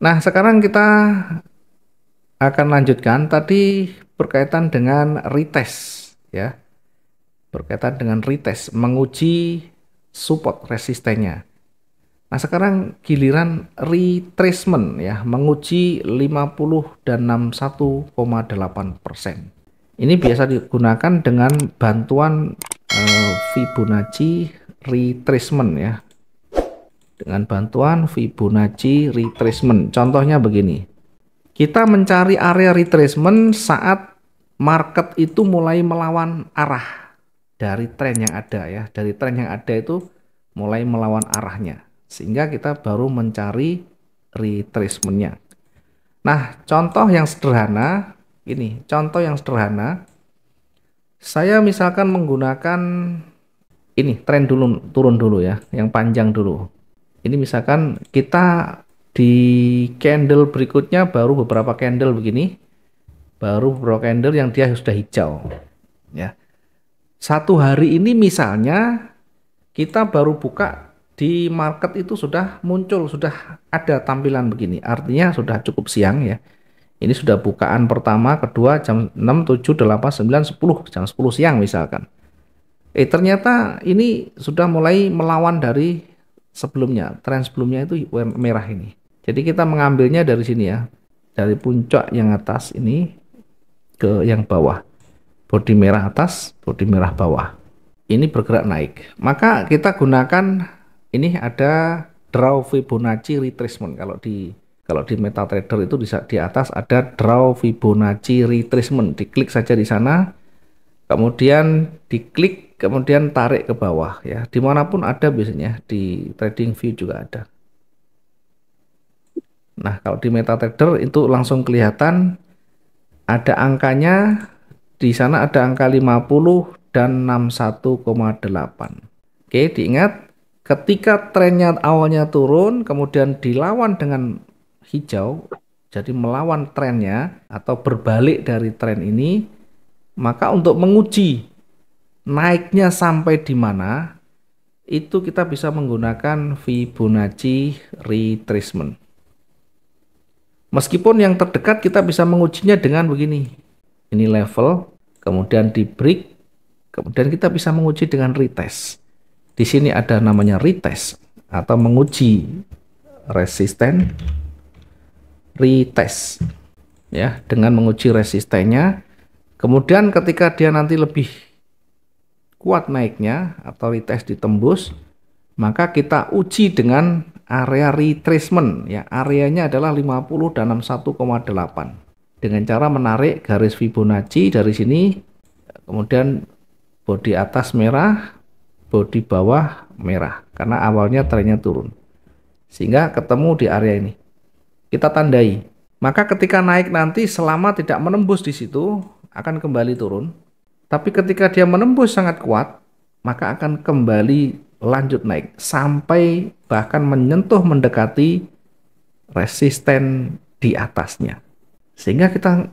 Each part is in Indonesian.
Nah, sekarang kita akan lanjutkan tadi berkaitan dengan retest ya. Berkaitan dengan retest, menguji support resistennya. Nah, sekarang giliran retracement ya, menguji 50 dan 61,8%. Ini biasa digunakan dengan bantuan Fibonacci retracement ya. Dengan bantuan Fibonacci retracement. Contohnya begini. Kita mencari area retracement saat market itu mulai melawan arah dari tren yang ada ya. Dari tren yang ada itu mulai melawan arahnya. Sehingga kita baru mencari retracementnya. Nah, contoh yang sederhana, ini contoh yang sederhana. Saya misalkan menggunakan ini tren dulu, turun dulu ya, yang panjang dulu. Ini misalkan kita di candle berikutnya baru beberapa candle begini, baru beberapa candle yang dia sudah hijau ya. Satu hari ini misalnya kita baru buka di market itu sudah muncul, sudah ada tampilan begini, artinya sudah cukup siang ya. Ini sudah bukaan pertama, kedua jam 6, 7, 8, 9, 10, jam 10 siang misalkan. Ternyata ini sudah mulai melawan dari sebelumnya, tren sebelumnya itu merah ini. Jadi kita mengambilnya dari sini ya, dari puncak yang atas ini ke yang bawah. Bodi merah atas, bodi merah bawah. Ini bergerak naik. Maka kita gunakan ini ada draw Fibonacci retracement. Kalau di MetaTrader itu di atas ada draw Fibonacci retracement. Diklik saja di sana. Kemudian diklik, kemudian tarik ke bawah ya. Dimanapun ada biasanya, di TradingView juga ada. Nah, kalau di MetaTrader itu langsung kelihatan ada angkanya, di sana ada angka 50 dan 61,8. Oke, diingat ketika trennya awalnya turun, kemudian dilawan dengan hijau, jadi melawan trennya atau berbalik dari tren ini, maka untuk menguji naiknya sampai di mana, itu kita bisa menggunakan Fibonacci retracement. Meskipun yang terdekat kita bisa mengujinya dengan begini. Ini level, kemudian di break, kemudian kita bisa menguji dengan retest. Di sini ada namanya retest atau menguji resisten retest. Ya, dengan menguji resistennya. Kemudian ketika dia nanti lebih kuat naiknya atau retest ditembus, maka kita uji dengan area retracement ya, areanya adalah 50 dan 61,8 dengan cara menarik garis Fibonacci dari sini, kemudian bodi atas merah, bodi bawah merah karena awalnya trennya turun, sehingga ketemu di area ini, kita tandai. Maka ketika naik nanti selama tidak menembus di situ akan kembali turun, tapi ketika dia menembus sangat kuat maka akan kembali lanjut naik sampai bahkan menyentuh mendekati resisten di atasnya. Sehingga kita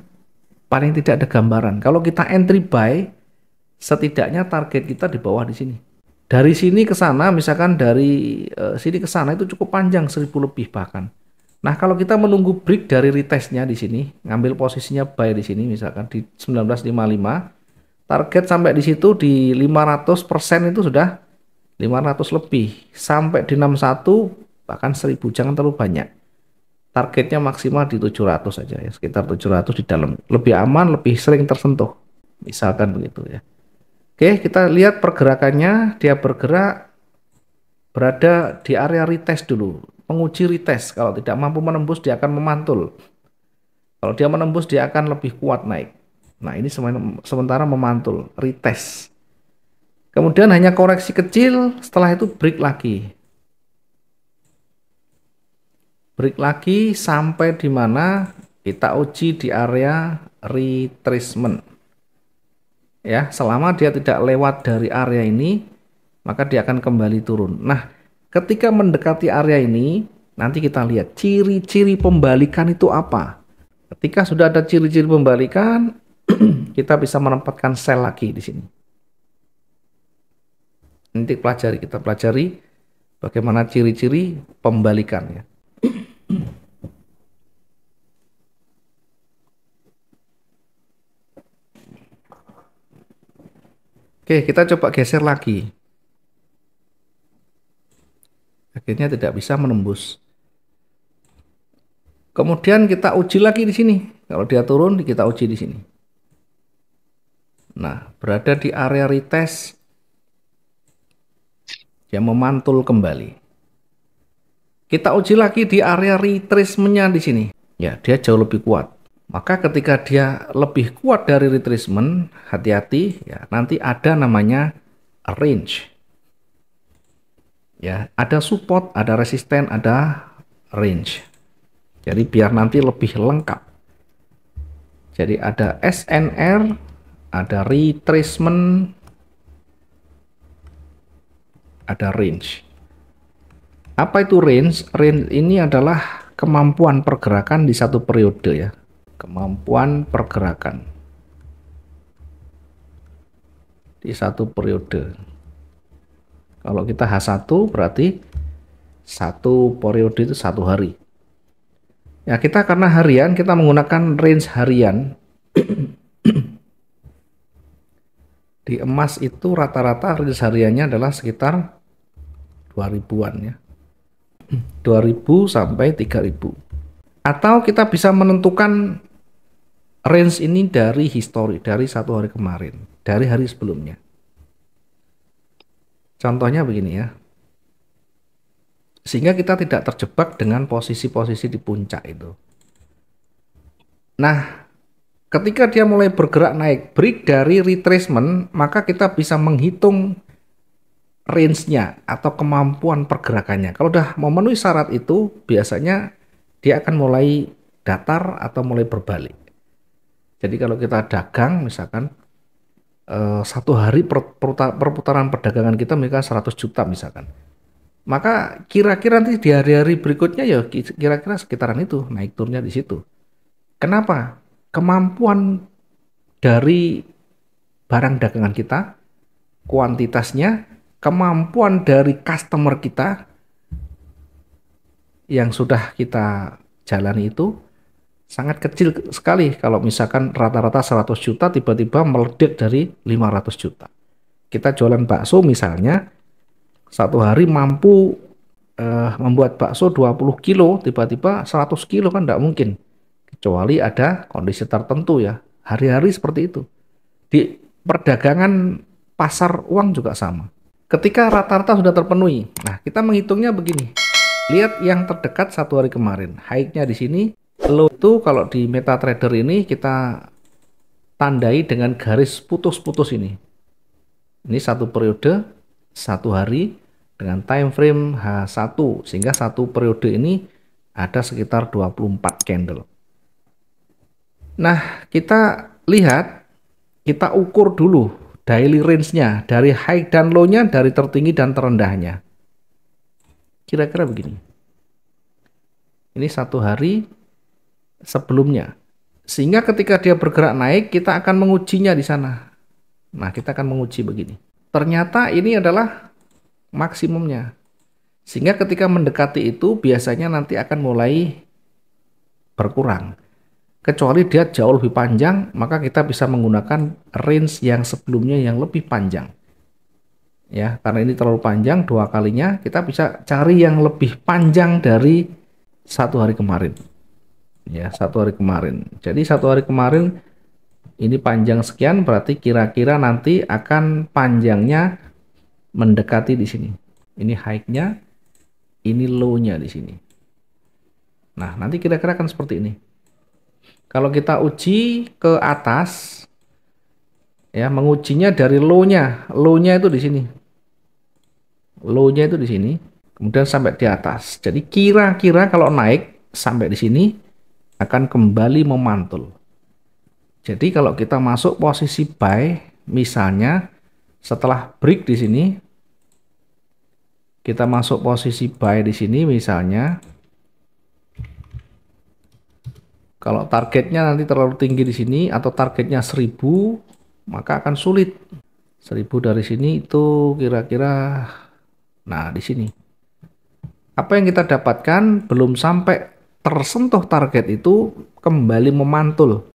paling tidak ada gambaran. Kalau kita entry buy, setidaknya target kita di bawah di sini. Dari sini ke sana, misalkan dari sini ke sana itu cukup panjang 1000 lebih bahkan. Nah, kalau kita menunggu break dari retestnya di sini, ngambil posisinya buy di sini misalkan di 1955, target sampai di situ di 500% itu sudah 500 lebih, sampai di 61 bahkan 1000, jangan terlalu banyak. Targetnya maksimal di 700 saja ya, sekitar 700 di dalam. Lebih aman, lebih sering tersentuh. Misalkan begitu ya. Oke, kita lihat pergerakannya, dia bergerak berada di area retest dulu. Menguji retest, kalau tidak mampu menembus dia akan memantul. Kalau dia menembus dia akan lebih kuat naik. Nah, ini sementara memantul, retest. Kemudian hanya koreksi kecil, setelah itu break lagi. Break lagi sampai di mana kita uji di area retracement. Ya, selama dia tidak lewat dari area ini, maka dia akan kembali turun. Nah, ketika mendekati area ini, nanti kita lihat ciri-ciri pembalikan itu apa. Ketika sudah ada ciri-ciri pembalikan, kita bisa menempatkan sell lagi di sini. Nanti kita pelajari bagaimana ciri-ciri pembalikannya. Oke, kita coba geser lagi. Akhirnya tidak bisa menembus. Kemudian kita uji lagi di sini. Kalau dia turun, kita uji di sini. Nah, berada di area retest yang memantul kembali. Kita uji lagi di area retracement-nya di sini. Ya, dia jauh lebih kuat. Maka ketika dia lebih kuat dari retracement, hati-hati ya, nanti ada namanya range. Ya, ada support, ada resisten, ada range. Jadi biar nanti lebih lengkap. Jadi ada SNR, ada retracement, ada range. Apa itu range? Range ini adalah kemampuan pergerakan di satu periode ya. Kemampuan pergerakan di satu periode. Kalau kita H1 berarti satu periode itu 1 hari. Ya, kita karena harian kita menggunakan range harian. Di emas itu rata-rata range hariannya adalah sekitar 2000-an ya. 2000 sampai 3000. Atau kita bisa menentukan range ini dari histori, dari 1 hari kemarin, dari hari sebelumnya. Contohnya begini ya. Sehingga kita tidak terjebak dengan posisi-posisi di puncak itu. Nah, ketika dia mulai bergerak naik, break dari retracement, maka kita bisa menghitung range-nya atau kemampuan pergerakannya. Kalau udah memenuhi syarat itu, biasanya dia akan mulai datar atau mulai berbalik. Jadi kalau kita dagang, misalkan 1 hari perputaran perdagangan kita misalkan 100 juta misalkan. Maka kira-kira nanti di hari-hari berikutnya ya kira-kira sekitaran itu, naik turunnya di situ. Kenapa? Kemampuan dari barang dagangan kita, kuantitasnya, kemampuan dari customer kita yang sudah kita jalani itu sangat kecil sekali. Kalau misalkan rata-rata 100 juta tiba-tiba meledak dari 500 juta. Kita jualan bakso misalnya, 1 hari mampu membuat bakso 20 kilo, tiba-tiba 100 kilo kan tidak mungkin. Kecuali ada kondisi tertentu ya. Hari-hari seperti itu. Di perdagangan pasar uang juga sama. Ketika rata-rata sudah terpenuhi, nah kita menghitungnya begini. Lihat yang terdekat 1 hari kemarin. High-nya di sini, low itu kalau di MetaTrader ini kita tandai dengan garis putus-putus ini. Ini satu periode, 1 hari dengan time frame H1 sehingga satu periode ini ada sekitar 24 candle. Nah, kita lihat, kita ukur dulu daily range-nya dari high dan low-nya, dari tertinggi dan terendahnya. Kira-kira begini. Ini 1 hari sebelumnya. Sehingga ketika dia bergerak naik, kita akan mengujinya di sana. Nah, kita akan menguji begini. Ternyata ini adalah maksimumnya. Sehingga ketika mendekati itu, biasanya nanti akan mulai berkurang. Kecuali dia jauh lebih panjang, maka kita bisa menggunakan range yang sebelumnya yang lebih panjang. Ya, karena ini terlalu panjang 2 kalinya, kita bisa cari yang lebih panjang dari 1 hari kemarin. Ya, 1 hari kemarin. Jadi 1 hari kemarin ini panjang sekian, berarti kira-kira nanti akan panjangnya mendekati di sini. Ini high-nya, ini low-nya di sini. Nah, nanti kira-kira akan seperti ini. Kalau kita uji ke atas, ya mengujinya dari low-nya itu di sini, low-nya itu di sini, kemudian sampai di atas. Jadi kira-kira kalau naik sampai di sini akan kembali memantul. Jadi kalau kita masuk posisi buy, misalnya setelah break di sini, kita masuk posisi buy di sini misalnya. Kalau targetnya nanti terlalu tinggi di sini atau targetnya 1000, maka akan sulit. 1000 dari sini itu kira-kira, nah di sini. Apa yang kita dapatkan belum sampai tersentuh target itu kembali memantul.